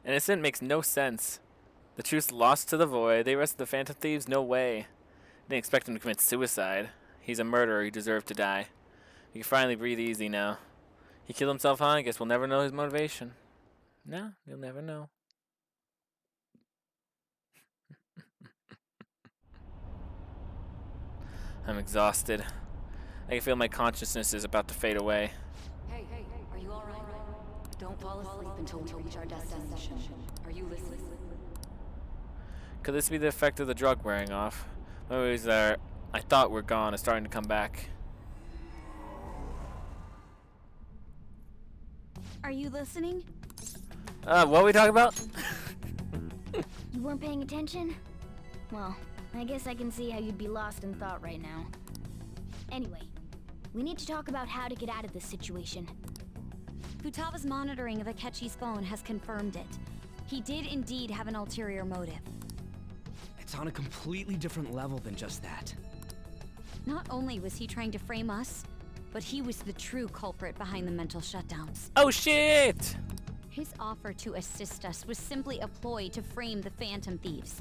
Innocent makes no sense. The truth's lost to the void. They arrested the Phantom Thieves? No way. Didn't expect him to commit suicide. He's a murderer. He deserved to die. You can finally breathe easy now. He killed himself, huh? I guess we'll never know his motivation. No, you'll never know. I'm exhausted. I can feel my consciousness is about to fade away. Hey, are you alright? Don't fall asleep until we reach our destination. Are you listening? Could this be the effect of the drug wearing off? Memories that I thought were gone are starting to come back. Are you listening? What are we talking about? You weren't paying attention? Well, I guess I can see how you'd be lost in thought right now. Anyway, we need to talk about how to get out of this situation. Futaba's monitoring of Akechi's phone has confirmed it. He did indeed have an ulterior motive. It's on a completely different level than just that. Not only was he trying to frame us, but he was the true culprit behind the mental shutdowns. Oh shit! His offer to assist us was simply a ploy to frame the Phantom Thieves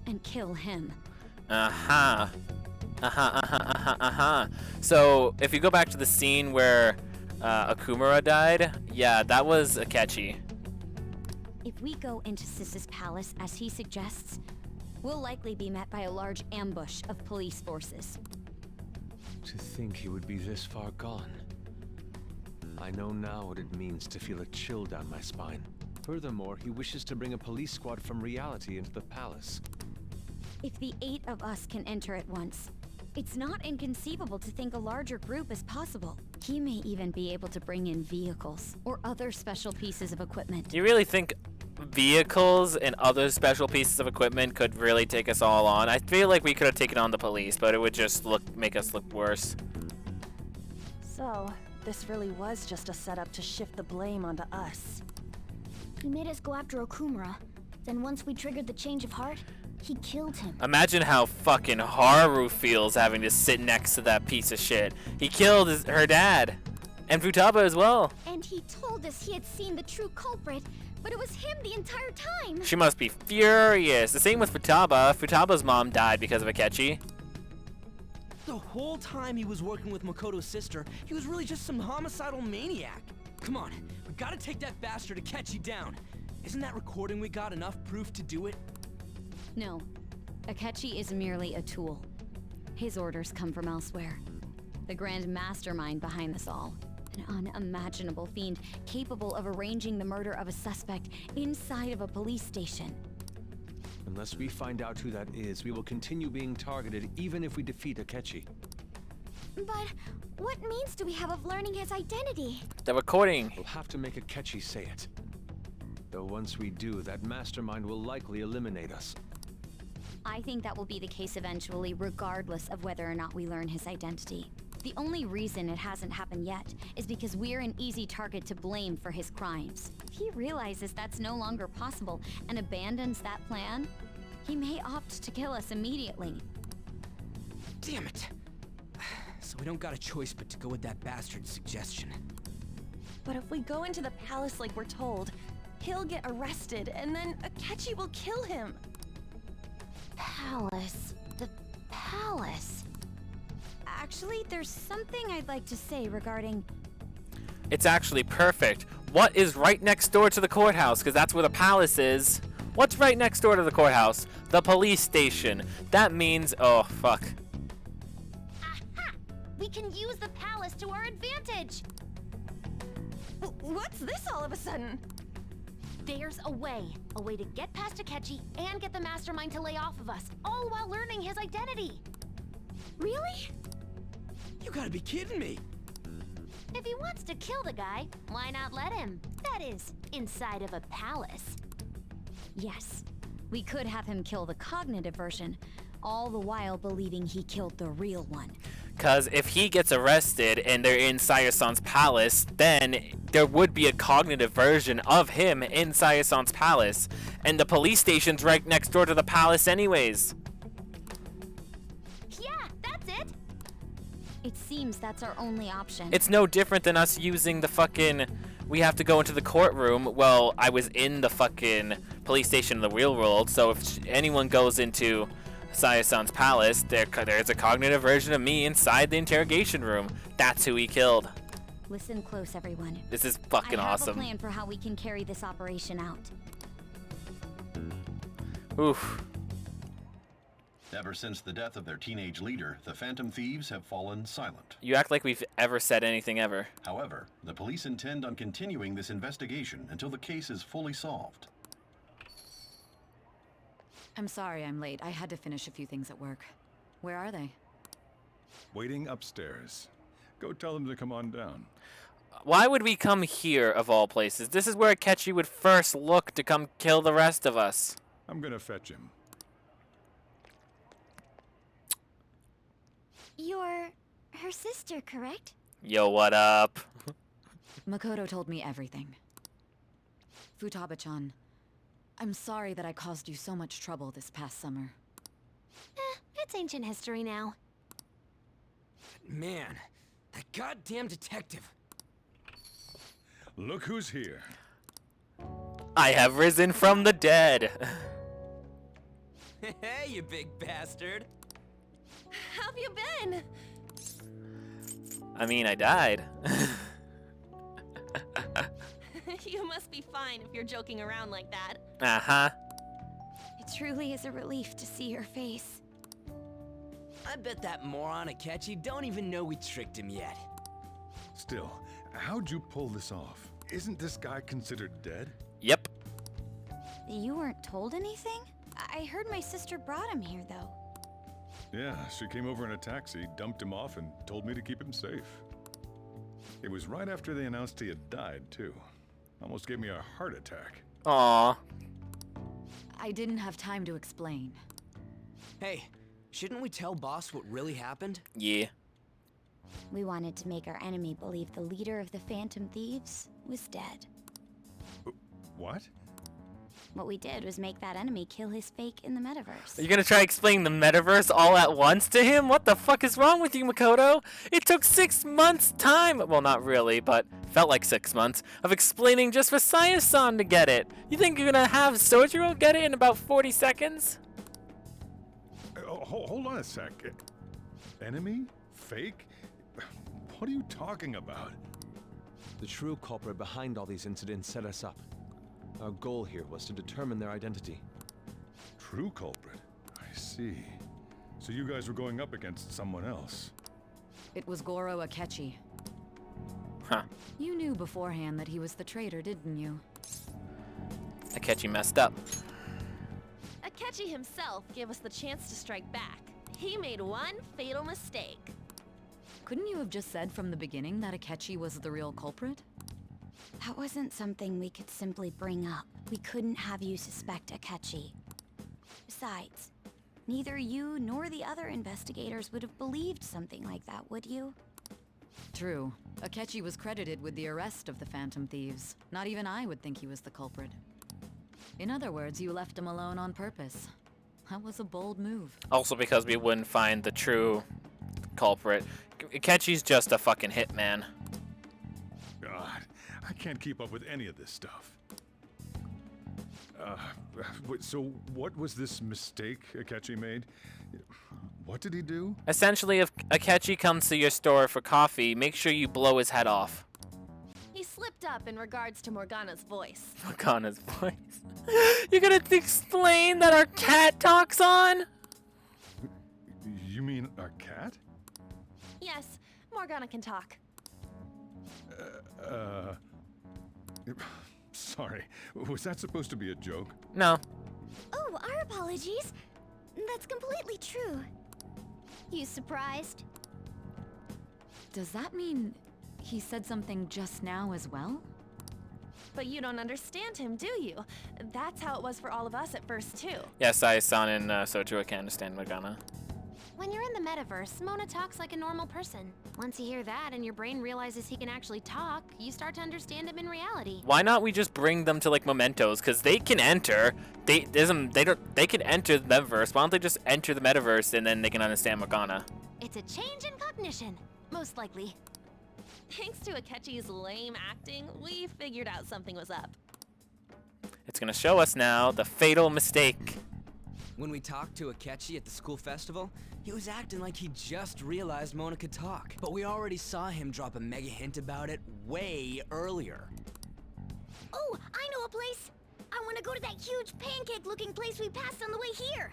and kill him. So, if you go back to the scene where Okumura died, yeah, that was Akechi. If we go into Sis's palace as he suggests, we'll likely be met by a large ambush of police forces. To think he would be this far gone. I know now what it means to feel a chill down my spine. Furthermore, he wishes to bring a police squad from reality into the palace. If the 8 of us can enter at once, it's not inconceivable to think a larger group is possible. He may even be able to bring in vehicles or other special pieces of equipment. You really think vehicles and other special pieces of equipment could really take us all on? I feel like we could have taken on the police, but it would just make us look worse. So, this really was just a setup to shift the blame onto us. He made us go after Okumura. Then once we triggered the change of heart, he killed him. Imagine how fucking Haru feels having to sit next to that piece of shit. He killed her dad. And Futaba as well. And he told us he had seen the true culprit, but it was him the entire time. She must be furious. The same with Futaba. Futaba's mom died because of Akechi. The whole time he was working with Makoto's sister, he was really just some homicidal maniac. Come on, we gotta take that bastard Akechi down. Isn't that recording we got enough proof to do it? No, Akechi is merely a tool. His orders come from elsewhere. The grand mastermind behind this all. An unimaginable fiend capable of arranging the murder of a suspect inside of a police station. Unless we find out who that is, we will continue being targeted even if we defeat Akechi. But what means do we have of learning his identity? The recording. We'll have to make Akechi say it. Though once we do, that mastermind will likely eliminate us. I think that will be the case eventually, regardless of whether or not we learn his identity. The only reason it hasn't happened yet is because we're an easy target to blame for his crimes. If he realizes that's no longer possible and abandons that plan, he may opt to kill us immediately. Damn it. So we don't got a choice but to go with that bastard's suggestion. But if we go into the palace like we're told, he'll get arrested and then Akechi will kill him. Palace. The palace. Actually, there's something I'd like to say regarding... It's actually perfect. What is right next door to the courthouse? Because that's where the palace is. What's right next door to the courthouse? The police station. That means... Oh, fuck. Aha! We can use the palace to our advantage! What's this all of a sudden? There's a way to get past Akechi and get the mastermind to lay off of us, all while learning his identity. Really? You gotta be kidding me. If he wants to kill the guy, why not let him? That is, inside of a palace. Yes, we could have him kill the cognitive version, all the while believing he killed the real one. Because if he gets arrested and they're in Saya-san's palace, then there would be a cognitive version of him in Saya-san's palace. And the police station's right next door to the palace anyways. Yeah, that's it. It seems that's our only option. It's no different than us using the fucking we have to go into the courtroom. Well, I was in the fucking police station in the real world, so if anyone goes into Saya-san's palace, there's a cognitive version of me inside the interrogation room. That's who he killed. Listen close, everyone. This is fucking I have awesome. a plan for how we can carry this operation out. Oof. Ever since the death of their teenage leader, the Phantom Thieves have fallen silent. You act like we've ever said anything ever. However, the police intend on continuing this investigation until the case is fully solved. I'm sorry I'm late. I had to finish a few things at work. Where are they? Waiting upstairs. Go tell them to come on down. Why would we come here, of all places? This is where Akechi would first look to come kill the rest of us. I'm gonna fetch him. You're her sister, correct? Yo, what up? Makoto told me everything. Futaba-chan, I'm sorry that I caused you so much trouble this past summer. It's ancient history now. Man, that goddamn detective. Look who's here. I have risen from the dead. Hey, you big bastard. How have you been? I mean, I died. You must be fine if you're joking around like that. Uh-huh. It truly is a relief to see your face. I bet that moron Akechi don't even know we tricked him yet. Still, how'd you pull this off? Isn't this guy considered dead? Yep. You weren't told anything? I heard my sister brought him here, though. Yeah, she came over in a taxi, dumped him off, and told me to keep him safe. It was right after they announced he had died, too. Almost gave me a heart attack. Aw. I didn't have time to explain. Hey, shouldn't we tell boss what really happened? Yeah. We wanted to make our enemy believe the leader of the Phantom Thieves was dead. What? What we did was make that enemy kill his fake in the metaverse. Are you gonna try explaining the metaverse all at once to him? What the fuck is wrong with you, Makoto? It took 6 months' time, well, not really, but felt like 6 months, of explaining just for Saya-san to get it. You think you're gonna have Sojiro get it in about 40 seconds? Hold on a sec. Enemy? Fake? What are you talking about? The true culprit behind all these incidents set us up. Our goal here was to determine their identity. True culprit? I see. So you guys were going up against someone else. It was Goro Akechi. Huh. You knew beforehand that he was the traitor, didn't you? Akechi messed up. Akechi himself gave us the chance to strike back. He made one fatal mistake. Couldn't you have just said from the beginning that Akechi was the real culprit? That wasn't something we could simply bring up. We couldn't have you suspect Akechi. Besides, neither you nor the other investigators would have believed something like that, would you? True. Akechi was credited with the arrest of the Phantom Thieves. Not even I would think he was the culprit. In other words, you left him alone on purpose. That was a bold move. Also because we wouldn't find the true culprit. Akechi's just a fucking hitman. God, I can't keep up with any of this stuff. So what was this mistake Akechi made? What did he do? Essentially, if Akechi comes to your store for coffee, make sure you blow his head off. He slipped up in regards to Morgana's voice. Morgana's voice. You're gonna explain that our cat talks on? You mean our cat? Yes, Morgana can talk. Sorry. Was that supposed to be a joke? No. Oh, our apologies. That's completely true. You surprised? Does that mean he said something just now as well? But you don't understand him, do you? That's how it was for all of us at first, too. Yes, Saya-san and Sojiro can understand Morgana. When you're in the metaverse, Mona talks like a normal person. Once you hear that and your brain realizes he can actually talk, you start to understand him in reality. Why not we just bring them to like Mementos? Because they can enter. They can enter the metaverse. Why don't they just enter the metaverse and then they can understand Morgana? It's a change in cognition, most likely. Thanks to Akechi's lame acting, we figured out something was up. It's gonna show us now the fatal mistake. When we talked to Akechi at the school festival, he was acting like he just realized Mona could talk. But we already saw him drop a mega hint about it way earlier. Oh, I know a place! I want to go to that huge pancake-looking place we passed on the way here!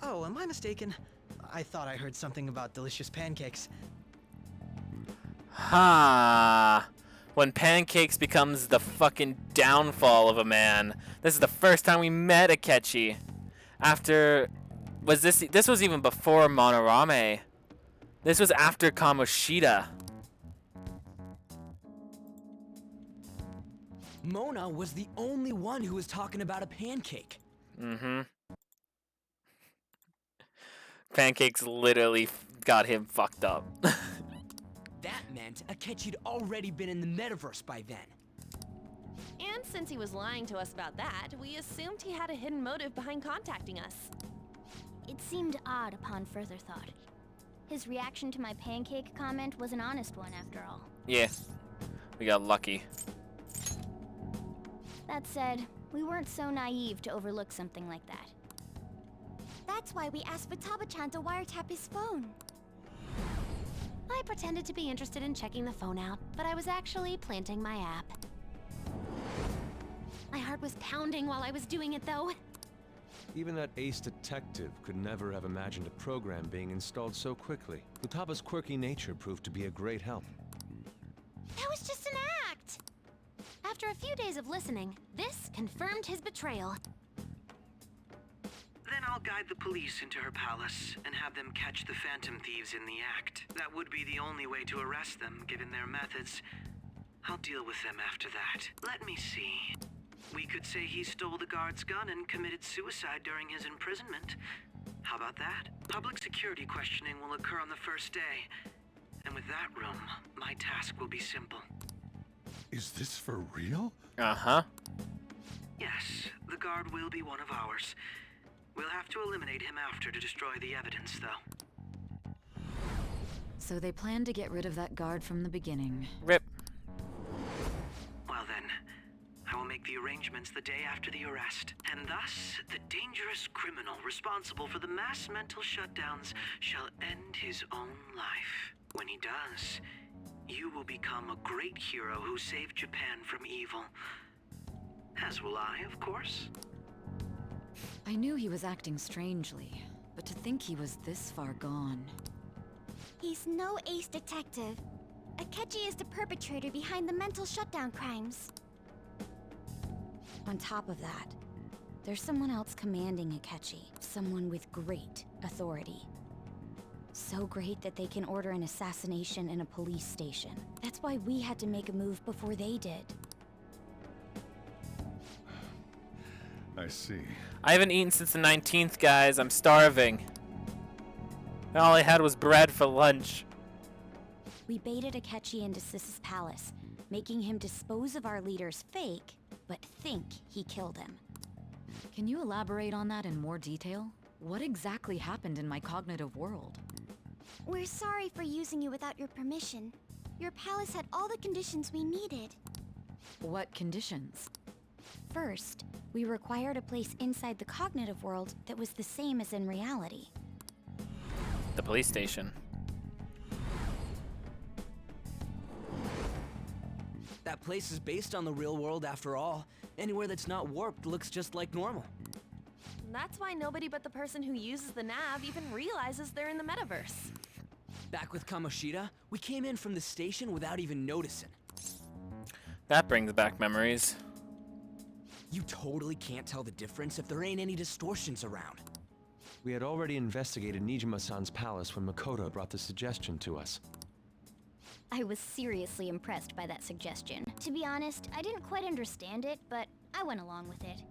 Oh, am I mistaken? I thought I heard something about delicious pancakes. Ha! When pancakes becomes the fucking downfall of a man. This is the first time we met Akechi. After... This was even before Monorame. This was after Kamoshida. Mona was the only one who was talking about a pancake. Mm-hmm. Pancakes literally got him fucked up. That meant Akechi'd already been in the metaverse by then. And since he was lying to us about that, we assumed he had a hidden motive behind contacting us. It seemed odd upon further thought. His reaction to my pancake comment was an honest one, after all. Yeah, we got lucky. That said, we weren't so naive to overlook something like that. That's why we asked Futaba-chan to wiretap his phone. I pretended to be interested in checking the phone out, but I was actually planting my app. My heart was pounding while I was doing it, though. Even that ace detective could never have imagined a program being installed so quickly. Futaba's quirky nature proved to be a great help. That was just an act! After a few days of listening, this confirmed his betrayal. Then I'll guide the police into her palace and have them catch the Phantom Thieves in the act. That would be the only way to arrest them, given their methods. I'll deal with them after that. Let me see. We could say he stole the guard's gun and committed suicide during his imprisonment. How about that? Public security questioning will occur on the first day. And with that room, my task will be simple. Is this for real? Uh-huh. Yes, the guard will be one of ours. We'll have to eliminate him after to destroy the evidence, though. So they planned to get rid of that guard from the beginning. Rip. Well then, I will make the arrangements the day after the arrest. And thus, the dangerous criminal responsible for the mass mental shutdowns shall end his own life. When he does, you will become a great hero who saved Japan from evil. As will I, of course. I knew he was acting strangely, but to think he was this far gone. He's no ace detective. Akechi is the perpetrator behind the mental shutdown crimes. On top of that, there's someone else commanding Akechi. Someone with great authority. So great that they can order an assassination in a police station. That's why we had to make a move before they did. I see. I haven't eaten since the 19th, guys. I'm starving. All I had was bread for lunch. We baited Akechi into Sis's palace, making him dispose of our leader's fake, but think he killed him. Can you elaborate on that in more detail? What exactly happened in my cognitive world? We're sorry for using you without your permission. Your palace had all the conditions we needed. What conditions? First, we required a place inside the cognitive world that was the same as in reality. The police station. That place is based on the real world after all. Anywhere that's not warped looks just like normal. That's why nobody but the person who uses the nav even realizes they're in the metaverse. Back with Kamoshida, we came in from the station without even noticing. That brings back memories. You totally can't tell the difference if there ain't any distortions around. We had already investigated Nijima-san's palace when Makoto brought the suggestion to us. I was seriously impressed by that suggestion. To be honest, I didn't quite understand it, but I went along with it.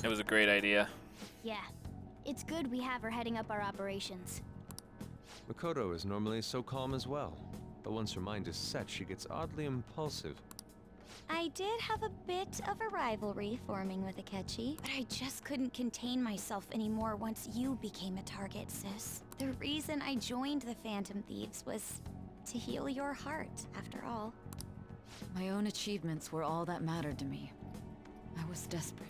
It was a great idea. Yeah, it's good we have her heading up our operations. Makoto is normally so calm as well, but once her mind is set, she gets oddly impulsive. I did have a bit of a rivalry forming with Akechi, but I just couldn't contain myself anymore once you became a target, sis. The reason I joined the Phantom Thieves was to heal your heart, after all. My own achievements were all that mattered to me. I was desperate.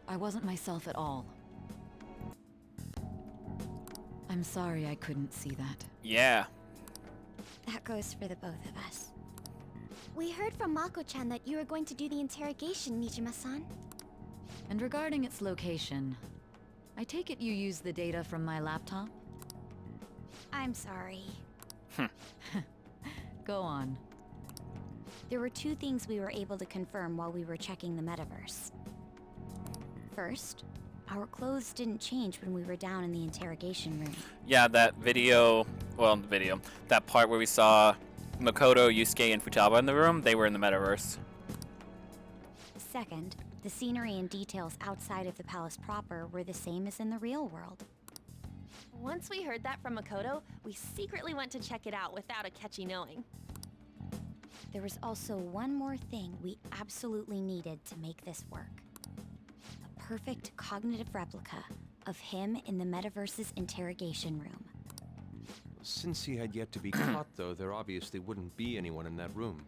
I wasn't myself at all. I'm sorry I couldn't see that. Yeah. That goes for the both of us. We heard from Mako-chan that you were going to do the interrogation, Nijima-san. And regarding its location, I take it you used the data from my laptop? I'm sorry. Go on. There were two things we were able to confirm while we were checking the metaverse. First, our clothes didn't change when we were down in the interrogation room. Yeah, that video, that part where we saw Makoto, Yusuke, and Futaba in the room, they were in the metaverse. Second, the scenery and details outside of the palace proper were the same as in the real world. Once we heard that from Makoto, we secretly went to check it out without Akechi knowing. There was also one more thing we absolutely needed to make this work. A perfect cognitive replica of him in the metaverse's interrogation room. Since he had yet to be caught, though, there obviously wouldn't be anyone in that room.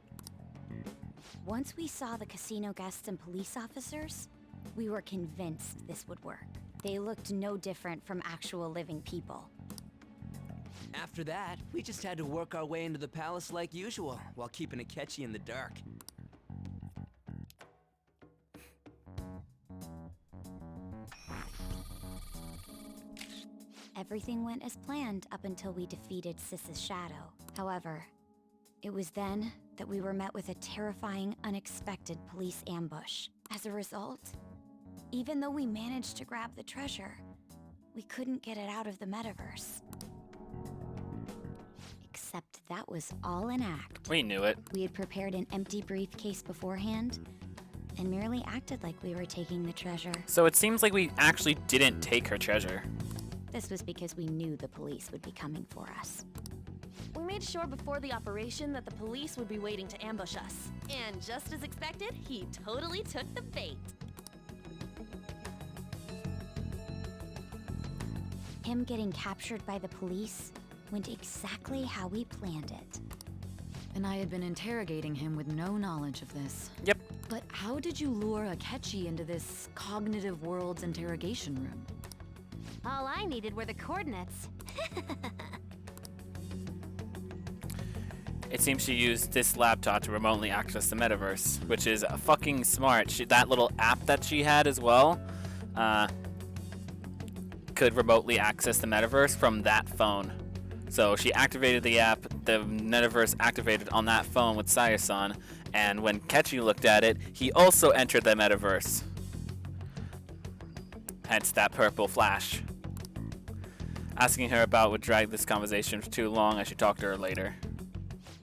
Once we saw the casino guests and police officers, we were convinced this would work. They looked no different from actual living people. After that, we just had to work our way into the palace like usual, while keeping Akechi in the dark. Everything went as planned up until we defeated Sis's shadow. However, it was then that we were met with a terrifying, unexpected police ambush. As a result, even though we managed to grab the treasure, we couldn't get it out of the metaverse. Except that was all an act. We knew it. We had prepared an empty briefcase beforehand, and merely acted like we were taking the treasure. So it seems like we actually didn't take her treasure. This was because we knew the police would be coming for us. We made sure before the operation that the police would be waiting to ambush us. And just as expected, he totally took the bait. Him getting captured by the police went exactly how we planned it. And I had been interrogating him with no knowledge of this. Yep. But how did you lure Akechi into this cognitive world's interrogation room? All I needed were the coordinates. It seems she used this laptop to remotely access the metaverse, which is fucking smart. That little app that she had as well could remotely access the metaverse from that phone. So she activated the app, the metaverse activated on that phone with Saya-san, and when Kechi looked at it, he also entered the metaverse. Hence that purple flash. Asking her about would drag this conversation for too long. I should talk to her later.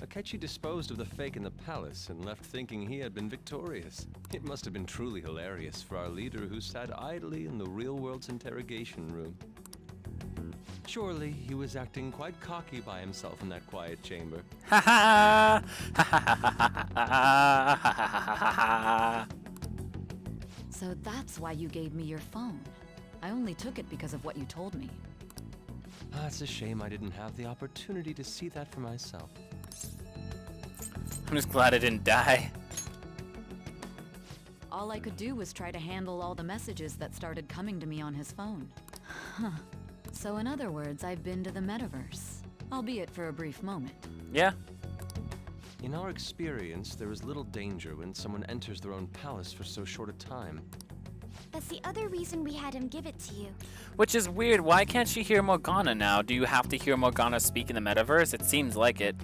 Akechi disposed of the fake in the palace and left thinking he had been victorious. It must have been truly hilarious for our leader who sat idly in the real world's interrogation room. Surely he was acting quite cocky by himself in that quiet chamber. Ha ha! Ha ha ha ha! So that's why you gave me your phone. I only took it because of what you told me. It's a shame I didn't have the opportunity to see that for myself. I'm just glad I didn't die. All I could do was try to handle all the messages that started coming to me on his phone. Huh. So in other words, I've been to the metaverse, albeit for a brief moment. Yeah. In our experience, there is little danger when someone enters their own palace for so short a time. That's the other reason we had him give it to you. Which is weird. Why can't she hear Morgana now? Do you have to hear Morgana speak in the metaverse? It seems like it.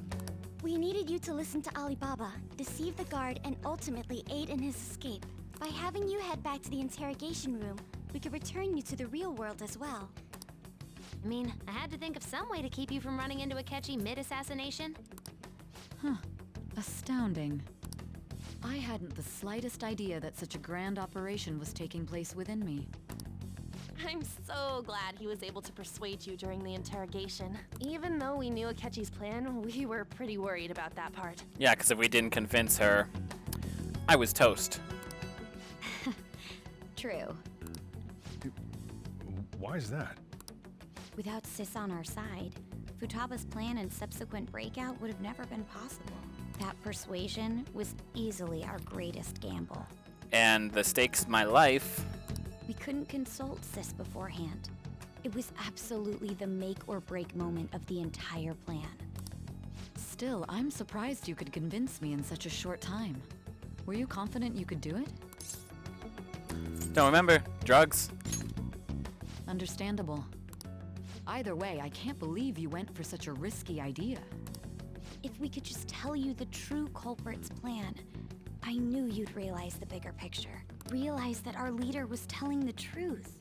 We needed you to listen to Alibaba, deceive the guard, and ultimately aid in his escape. By having you head back to the interrogation room, we could return you to the real world as well. I mean, I had to think of some way to keep you from running into Akechi mid-assassination. Huh. Astounding. I hadn't the slightest idea that such a grand operation was taking place within me. I'm so glad he was able to persuade you during the interrogation. Even though we knew Akechi's plan, we were pretty worried about that part. Yeah, because if we didn't convince her, I was toast. True. Why is that? Without Sis on our side, Futaba's plan and subsequent breakout would have never been possible. That persuasion was easily our greatest gamble. And the stakes of my life. We couldn't consult Sis beforehand. It was absolutely the make or break moment of the entire plan. Still, I'm surprised you could convince me in such a short time. Were you confident you could do it? Don't remember. Drugs. Understandable. Either way, I can't believe you went for such a risky idea. If we could just tell you the true culprit's plan, I knew you'd realize the bigger picture. Realize that our leader was telling the truth,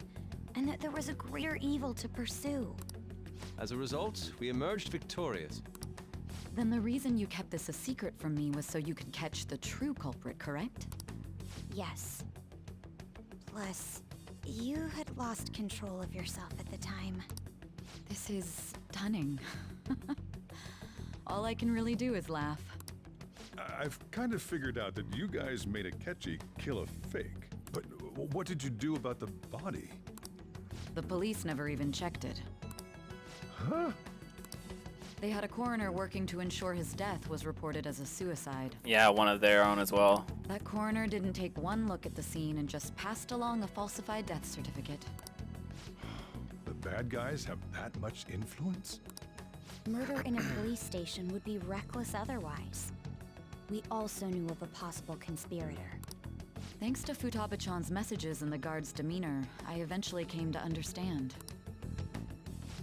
and that there was a greater evil to pursue. As a result, we emerged victorious. Then the reason you kept this a secret from me was so you could catch the true culprit, correct? Yes. Plus, you had lost control of yourself at the time. This is stunning. All I can really do is laugh. I've kind of figured out that you guys made Akechi kill a fake. But what did you do about the body? The police never even checked it. Huh? They had a coroner working to ensure his death was reported as a suicide. Yeah, one of their own as well. That coroner didn't take one look at the scene and just passed along a falsified death certificate. The bad guys have that much influence? Murder in a police station would be reckless otherwise. We also knew of a possible conspirator. Thanks to Futaba-chan's messages and the guard's demeanor, I eventually came to understand.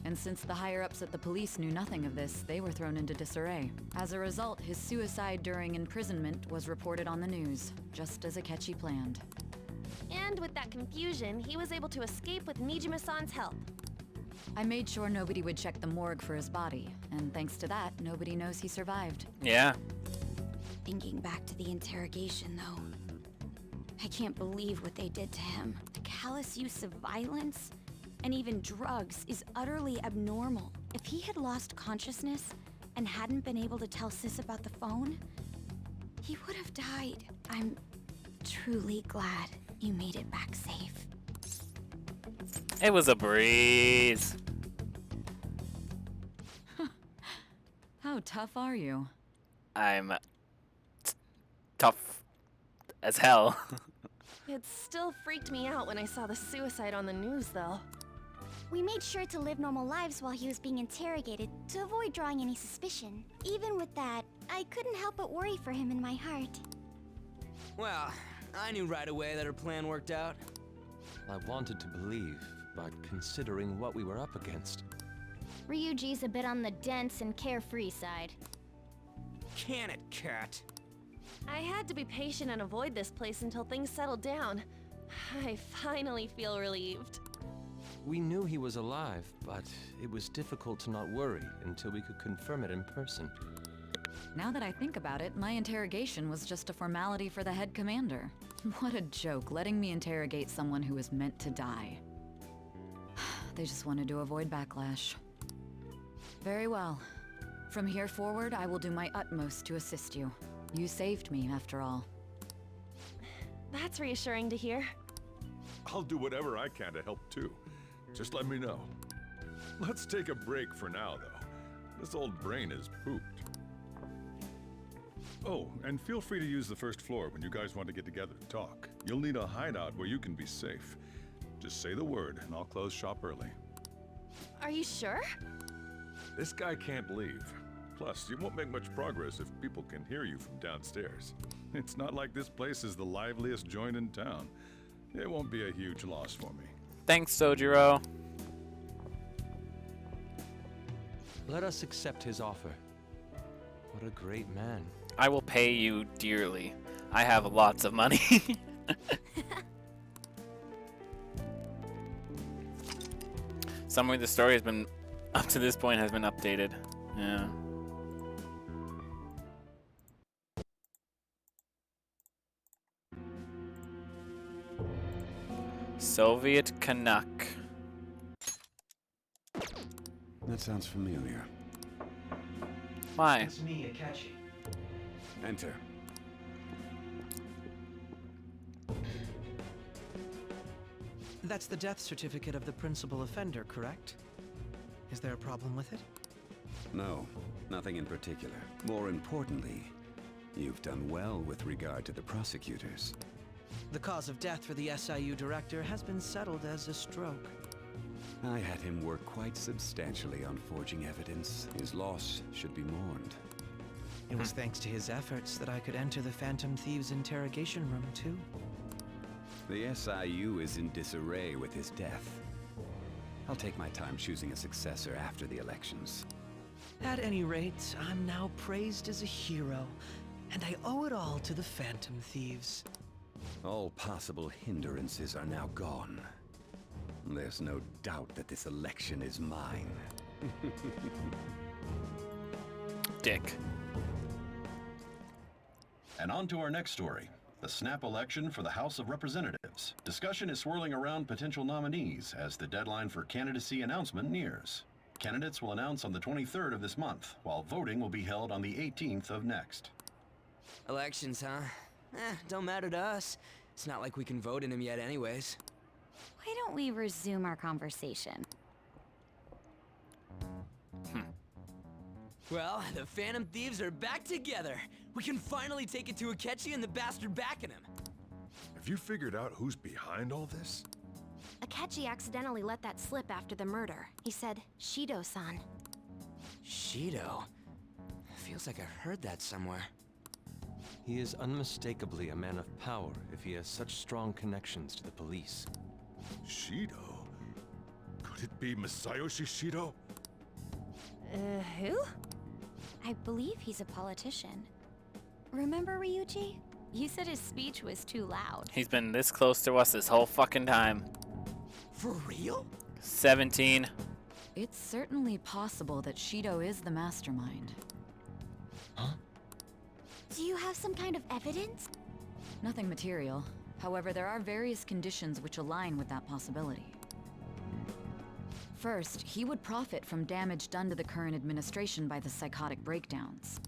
And since the higher-ups at the police knew nothing of this, they were thrown into disarray. As a result, his suicide during imprisonment was reported on the news, just as Akechi planned. And with that confusion, he was able to escape with Nijima-san's help. I made sure nobody would check the morgue for his body, and thanks to that, nobody knows he survived. Yeah. Thinking back to the interrogation, though, I can't believe what they did to him. The callous use of violence, and even drugs, is utterly abnormal. If he had lost consciousness and hadn't been able to tell Sis about the phone, he would have died. I'm truly glad you made it back safe. It was a breeze. How tough are you? I'm tough as hell. It still freaked me out when I saw the suicide on the news, though. We made sure to live normal lives while he was being interrogated to avoid drawing any suspicion. Even with that, I couldn't help but worry for him in my heart. Well, I knew right away that her plan worked out. I wanted to believe, but considering what we were up against. Ryuji's a bit on the dense and carefree side. Can it, Cat? I had to be patient and avoid this place until things settled down. I finally feel relieved. We knew he was alive, but it was difficult to not worry until we could confirm it in person. Now that I think about it, my interrogation was just a formality for the head commander. What a joke, letting me interrogate someone who was meant to die. They just wanted to avoid backlash. Very well. From here forward, I will do my utmost to assist you. You saved me, after all. That's reassuring to hear. I'll do whatever I can to help too. Just let me know. Let's take a break for now, though. This old brain is pooped. Oh, and feel free to use the first floor when you guys want to get together and talk. You'll need a hideout where you can be safe. Just say the word, and I'll close shop early. Are you sure? This guy can't leave. Plus, you won't make much progress if people can hear you from downstairs. It's not like this place is the liveliest joint in town. It won't be a huge loss for me. Thanks, Sojiro. Let us accept his offer. What a great man. I will pay you dearly. I have lots of money. Summary of the story has been, up to this point, has been updated. Yeah. Soviet Canuck. That sounds familiar. Why? It's me, Akechi. Enter. That's the death certificate of the principal offender, correct? Is there a problem with it? No, nothing in particular. More importantly, you've done well with regard to the prosecutors. The cause of death for the SIU director has been settled as a stroke. I had him work quite substantially on forging evidence. His loss should be mourned. It was thanks to his efforts that I could enter the Phantom Thieves' interrogation room, too. The SIU is in disarray with his death. I'll take my time choosing a successor after the elections. At any rate, I'm now praised as a hero, and I owe it all to the Phantom Thieves. All possible hindrances are now gone. There's no doubt that this election is mine. Dick. And on to our next story. The snap election for the House of Representatives. Discussion is swirling around potential nominees as the deadline for candidacy announcement nears. Candidates will announce on the 23rd of this month, while voting will be held on the 18th of next. Elections, huh? Don't matter to us. It's not like we can vote in them yet anyways. Why don't we resume our conversation? Well, the Phantom Thieves are back together. We can finally take it to Akechi and the bastard backing him. Have you figured out who's behind all this? Akechi accidentally let that slip after the murder. He said, Shido-san. Shido? Feels like I've heard that somewhere. He is unmistakably a man of power if he has such strong connections to the police. Shido? Could it be Masayoshi Shido? Who? I believe he's a politician. Remember Ryuji? You said his speech was too loud. He's been this close to us this whole fucking time. For real? 17. It's certainly possible that Shido is the mastermind. Do you have some kind of evidence? Nothing material. However, there are various conditions which align with that possibility. First, he would profit from damage done to the current administration by the psychotic breakdowns.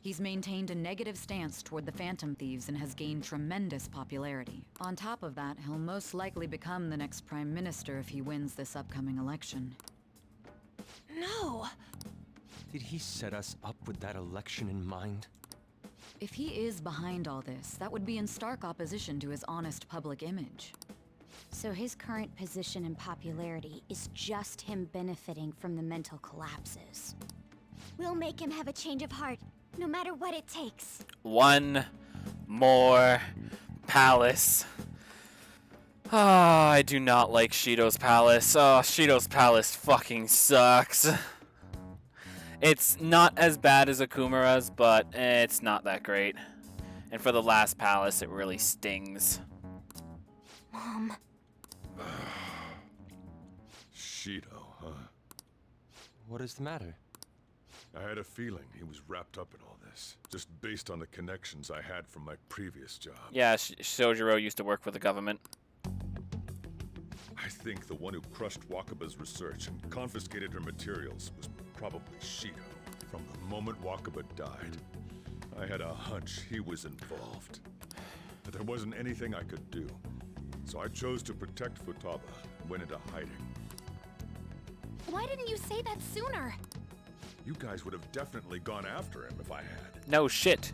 He's maintained a negative stance toward the Phantom Thieves and has gained tremendous popularity. On top of that, he'll most likely become the next Prime Minister if he wins this upcoming election. No! Did he set us up with that election in mind? If he is behind all this, that would be in stark opposition to his honest public image. So his current position and popularity is just him benefiting from the mental collapses. We'll make him have a change of heart, no matter what it takes. One more palace. Oh, I do not like Shido's palace. Oh, Shido's palace fucking sucks. It's not as bad as Akumura's, but it's not that great. And for the last palace, it really stings. Mom. Shido, huh? What is the matter? I had a feeling he was wrapped up in all this, just based on the connections I had from my previous job. Yeah, Sojiro used to work for the government. I think the one who crushed Wakaba's research and confiscated her materials was probably Shido. From the moment Wakaba died, I had a hunch he was involved. But there wasn't anything I could do. So I chose to protect Futaba and went into hiding. Why didn't you say that sooner? You guys would have definitely gone after him if I had. No shit.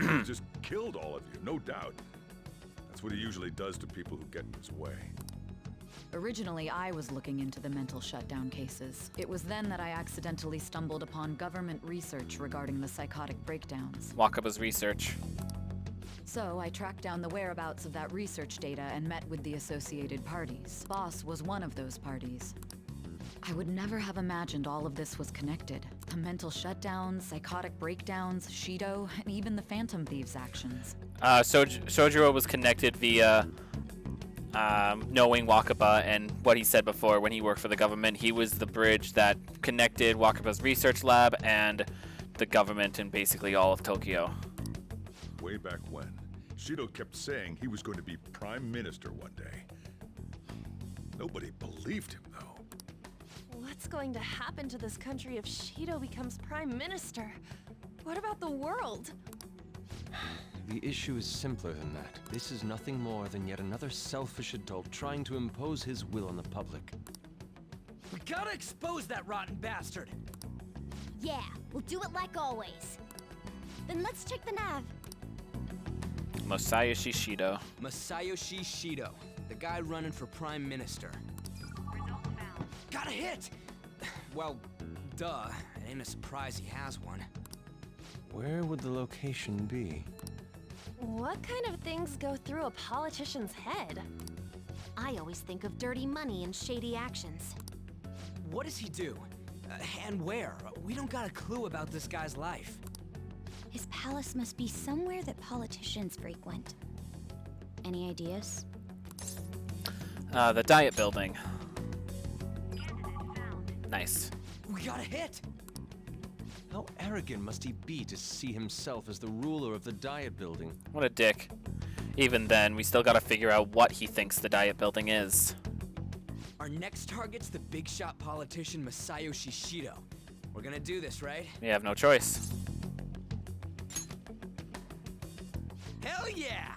He just killed all of you, no doubt. That's what he usually does to people who get in his way. Originally, I was looking into the mental shutdown cases. It was then that I accidentally stumbled upon government research regarding the psychotic breakdowns. Wakaba's research. So I tracked down the whereabouts of that research data and met with the associated parties. Boss was one of those parties. I would never have imagined all of this was connected. The mental shutdowns, psychotic breakdowns, Shido, and even the Phantom Thieves' actions. Sojiro was connected via knowing Wakaba and what he said before when he worked for the government. He was the bridge that connected Wakaba's research lab and the government in basically all of Tokyo. Way back when, Shido kept saying he was going to be Prime Minister one day. Nobody believed him, though. What's going to happen to this country if Shido becomes Prime Minister? What about the world? The issue is simpler than that. This is nothing more than yet another selfish adult trying to impose his will on the public. We gotta expose that rotten bastard! Yeah, we'll do it like always. Then let's check the nav. Masayoshi Shido. Masayoshi Shido, the guy running for Prime Minister. Got a hit! Well, duh. It ain't a surprise he has one. Where would the location be? What kind of things go through a politician's head? I always think of dirty money and shady actions. What does he do? And where? We don't got a clue about this guy's life. His palace must be somewhere that politicians frequent. Any ideas? The Diet Building. Nice. We got a hit! How arrogant must he be to see himself as the ruler of the Diet Building? What a dick. Even then, we still gotta figure out what he thinks the Diet Building is. Our next target's the big shot politician Masayoshi Shido. We're gonna do this, right? We have no choice. Hell yeah!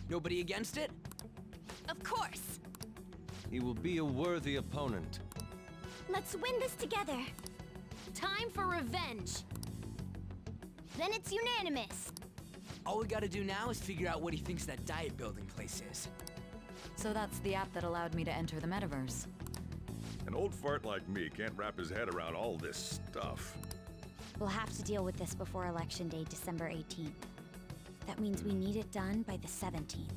Nobody against it? Of course! He will be a worthy opponent. Let's win this together. Time for revenge. Then it's unanimous. All we gotta do now is figure out what he thinks that Diet Building place is. So that's the app that allowed me to enter the metaverse. An old fart like me can't wrap his head around all this stuff. We'll have to deal with this before Election Day, December 18th. That means we need it done by the 17th.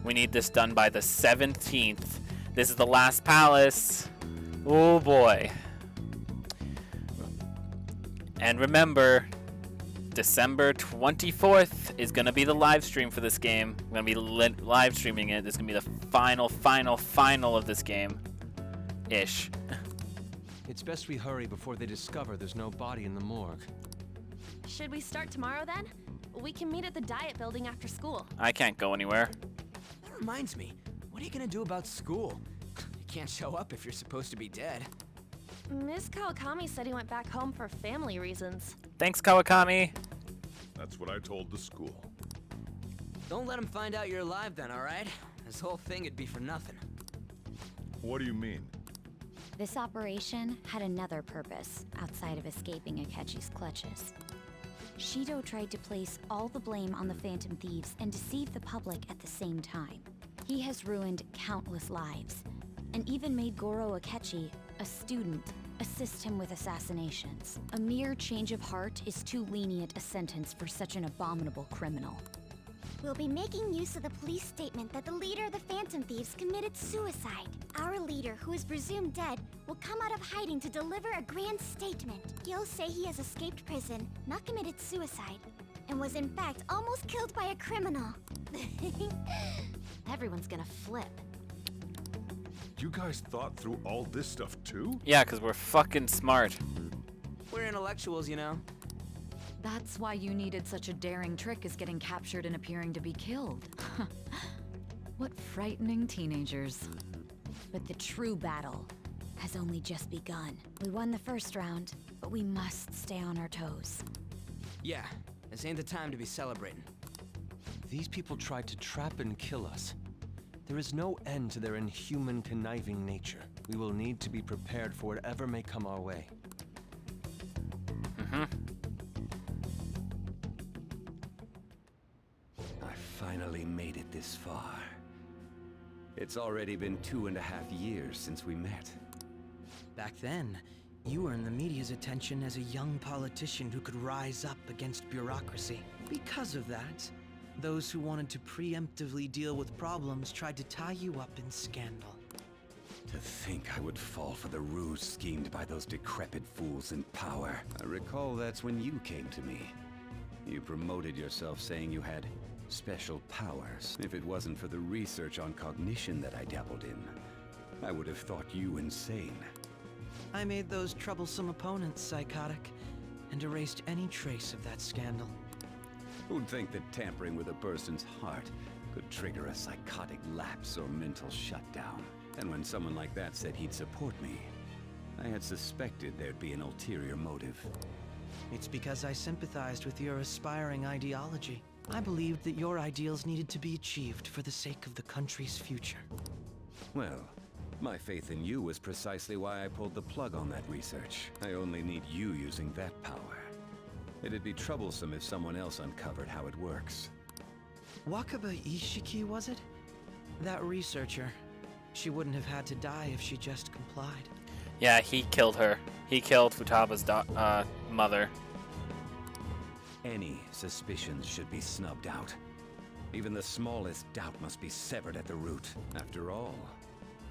We need this done by the 17th. This is the last palace. Oh boy. And remember, December 24th is going to be the live stream for this game. I'm going to be live streaming it. This is going to be the final of this game. Ish. It's best we hurry before they discover there's no body in the morgue. Should we start tomorrow then? We can meet at the Diet Building after school. I can't go anywhere. That reminds me, what are you gonna do about school? You can't show up if you're supposed to be dead. Miss Kawakami said he went back home for family reasons. Thanks, Kawakami. That's what I told the school. Don't let him find out you're alive then, alright? This whole thing would be for nothing. What do you mean? This operation had another purpose outside of escaping Akechi's clutches. Shido tried to place all the blame on the Phantom Thieves and deceive the public at the same time. He has ruined countless lives, and even made Goro Akechi, a student, assist him with assassinations. A mere change of heart is too lenient a sentence for such an abominable criminal. We'll be making use of the police statement that the leader of the Phantom Thieves committed suicide. Our leader, who is presumed dead, will come out of hiding to deliver a grand statement. He'll say he has escaped prison, not committed suicide, and was in fact almost killed by a criminal. Everyone's gonna flip. You guys thought through all this stuff too? Yeah, because we're fucking smart. We're intellectuals, you know. That's why you needed such a daring trick as getting captured and appearing to be killed. What frightening teenagers. But the true battle has only just begun. We won the first round, but we must stay on our toes. Yeah, this ain't the time to be celebrating. These people tried to trap and kill us. There is no end to their inhuman, conniving nature. We will need to be prepared for whatever may come our way. I finally made it this far. It's already been 2.5 years since we met. Back then, you earned the media's attention as a young politician who could rise up against bureaucracy. Because of that, those who wanted to preemptively deal with problems tried to tie you up in scandal. To think I would fall for the ruse schemed by those decrepit fools in power. I recall that's when you came to me. You promoted yourself saying you had special powers. If it wasn't for the research on cognition that I dabbled in, I would have thought you insane. I made those troublesome opponents psychotic, and erased any trace of that scandal. Who'd think that tampering with a person's heart could trigger a psychotic lapse or mental shutdown. And when someone like that said he'd support me, I had suspected there'd be an ulterior motive. It's because I sympathized with your aspiring ideology. I believed that your ideals needed to be achieved for the sake of the country's future. Well, my faith in you was precisely why I pulled the plug on that research. I only need you using that power. It'd be troublesome if someone else uncovered how it works. Wakaba Ishiki, was it? That researcher. She wouldn't have had to die if she just complied. Yeah, he killed her. He killed Futaba's mother. Any suspicions should be snubbed out. Even the smallest doubt must be severed at the root. After all,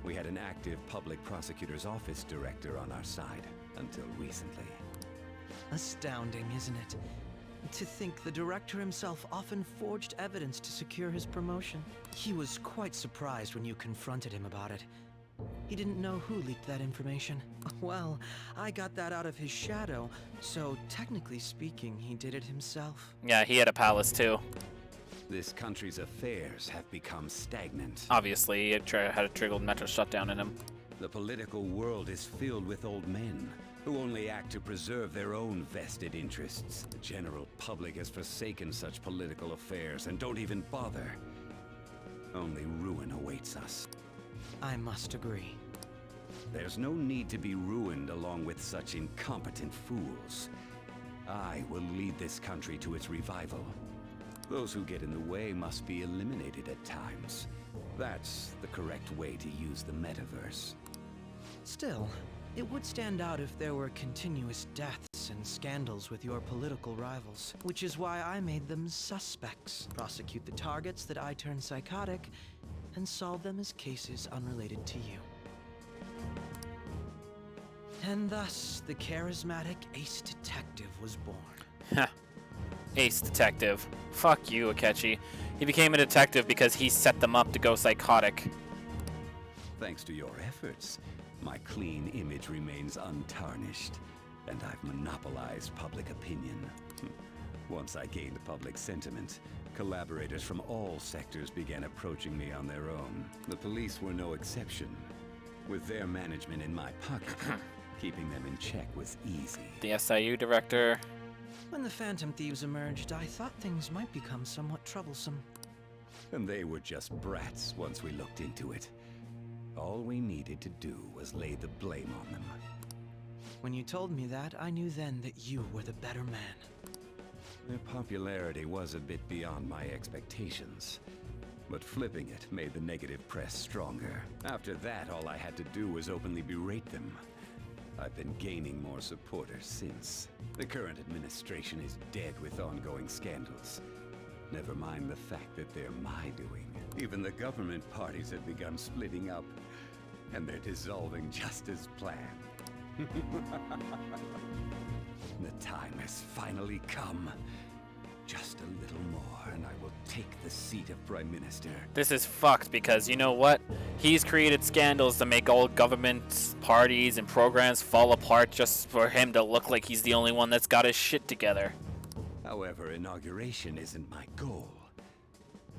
we had an active public prosecutor's office director on our side, until recently. Astounding, isn't it? To think the director himself often forged evidence to secure his promotion. He was quite surprised when you confronted him about it. He didn't know who leaked that information. Well, I got that out of his shadow, so technically speaking, he did it himself. Yeah, he had a palace too. This country's affairs have become stagnant. Obviously, he had a triggered mental shutdown in him. The political world is filled with old men who only act to preserve their own vested interests. The general public has forsaken such political affairs and don't even bother. Only ruin awaits us. I must agree. There's no need to be ruined along with such incompetent fools. I will lead this country to its revival. Those who get in the way must be eliminated at times. That's the correct way to use the metaverse. Still, it would stand out if there were continuous deaths and scandals with your political rivals, which is why I made them suspects. Prosecute the targets that I turn psychotic, and solve them as cases unrelated to you. And thus, the charismatic ace detective was born. Ace detective. Fuck you, Akechi. He became a detective because he set them up to go psychotic. Thanks to your efforts, my clean image remains untarnished, and I've monopolized public opinion. Once I gained public sentiment, collaborators from all sectors began approaching me on their own. The police were no exception. With their management in my pocket, keeping them in check was easy. The SIU director. When the Phantom Thieves emerged, I thought things might become somewhat troublesome. And they were just brats once we looked into it. All we needed to do was lay the blame on them. When you told me that, I knew then that you were the better man. Their popularity was a bit beyond my expectations, but flipping it made the negative press stronger. After that, all I had to do was openly berate them. I've been gaining more supporters since. The current administration is dead with ongoing scandals. Never mind the fact that they're my doing. Even the government parties have begun splitting up, and they're dissolving just as planned. The time has finally come. Just a little more, and I will take the seat of Prime Minister. This is fucked because, you know what? He's created scandals to make all government parties and programs fall apart just for him to look like he's the only one that's got his shit together. However, inauguration isn't my goal.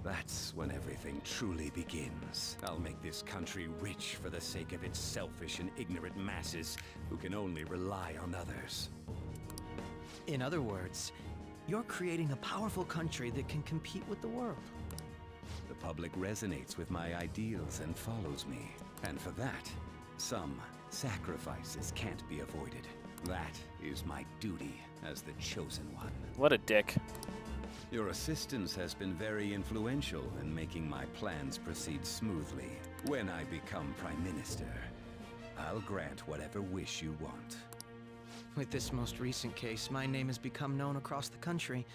That's when everything truly begins. I'll make this country rich for the sake of its selfish and ignorant masses who can only rely on others. In other words, you're creating a powerful country that can compete with the world. The public resonates with my ideals and follows me. And for that, some sacrifices can't be avoided. That is my duty as the chosen one. What a dick. Your assistance has been very influential in making my plans proceed smoothly. When I become Prime Minister, I'll grant whatever wish you want. With this most recent case, my name has become known across the country,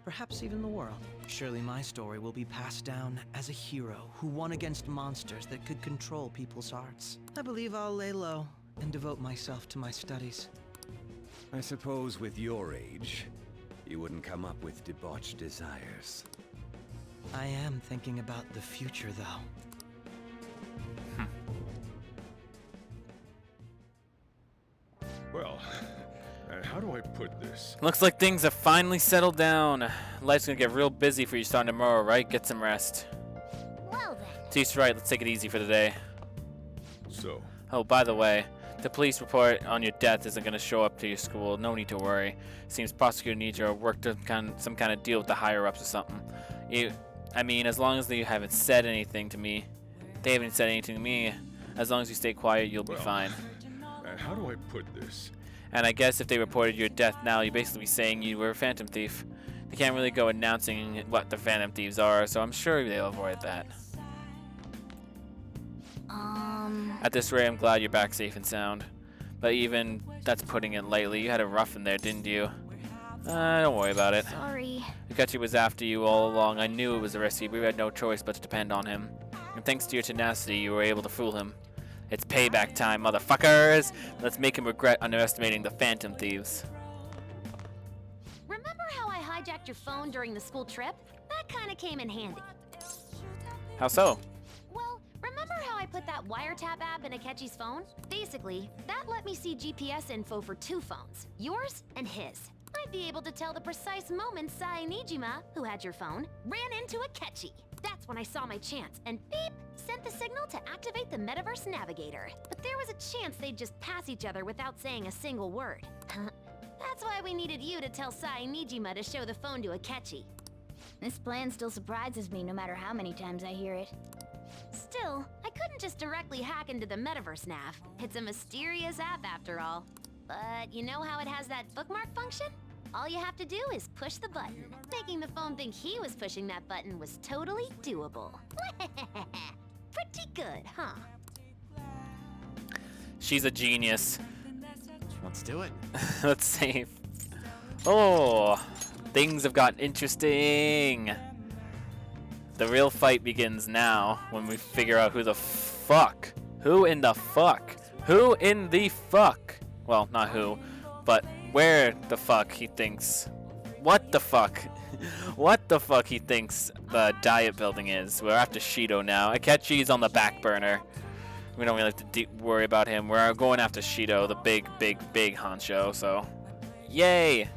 perhaps even the world. Surely my story will be passed down as a hero who won against monsters that could control people's hearts. I believe I'll lay low and devote myself to my studies. I suppose with your age, you wouldn't come up with debauched desires. I am thinking about the future, though. Well, how do I put this? Looks like things have finally settled down. life's gonna get real busy for you starting tomorrow, right? Get some rest. Well then. Teach's right, let's take it easy for today. So, Oh, by the way, the police report on your death isn't gonna show up to your school. No need to worry. Seems prosecutor needs you to work to some kind of deal with the higher-ups or something. I mean, as long as you haven't said anything to me, they haven't said anything to me, as long as you stay quiet, you'll be fine. And how do I put this? And I guess if they reported your death now, you'd basically be saying you were a Phantom Thief. They can't really go announcing what the Phantom Thieves are, so I'm sure they'll avoid that. At this rate, I'm glad you're back safe and sound. But even that's putting it lightly. You had a rough in there, didn't you? Don't worry about it. Sorry. Ikachi was after you all along. I knew it was a risky, but we had no choice but to depend on him. And thanks to your tenacity, you were able to fool him. It's payback time, motherfuckers! Let's make him regret underestimating the Phantom Thieves. Remember how I hijacked your phone during the school trip? That kinda came in handy. How so? Well, remember how I put that wiretap app in Akechi's phone? Basically, that let me see GPS info for 2 phones, yours and his. I'd be able to tell the precise moment Sae Nijima, who had your phone, ran into Akechi. That's when I saw my chance, and beep, sent the signal to activate the Metaverse Navigator. But there was a chance they'd just pass each other without saying a single word. That's why we needed you to tell Sae Nijima to show the phone to Akechi. This plan still surprises me no matter how many times I hear it. Still, I couldn't just directly hack into the Metaverse Nav. It's a mysterious app after all. But you know how it has that bookmark function? All you have to do is push the button. Making the phone think he was pushing that button was totally doable. Pretty good, huh? She's a genius. Let's do it. Let's see. Oh, things have gotten interesting. The real fight begins now when we figure out who in the fuck? Well, not who, but where the fuck he thinks. What the fuck? What the fuck he thinks the Diet Building is. We're after Shido now. Akechi's on the back burner. We don't really have to worry about him. We're going after Shido, the big honcho, so. Yay!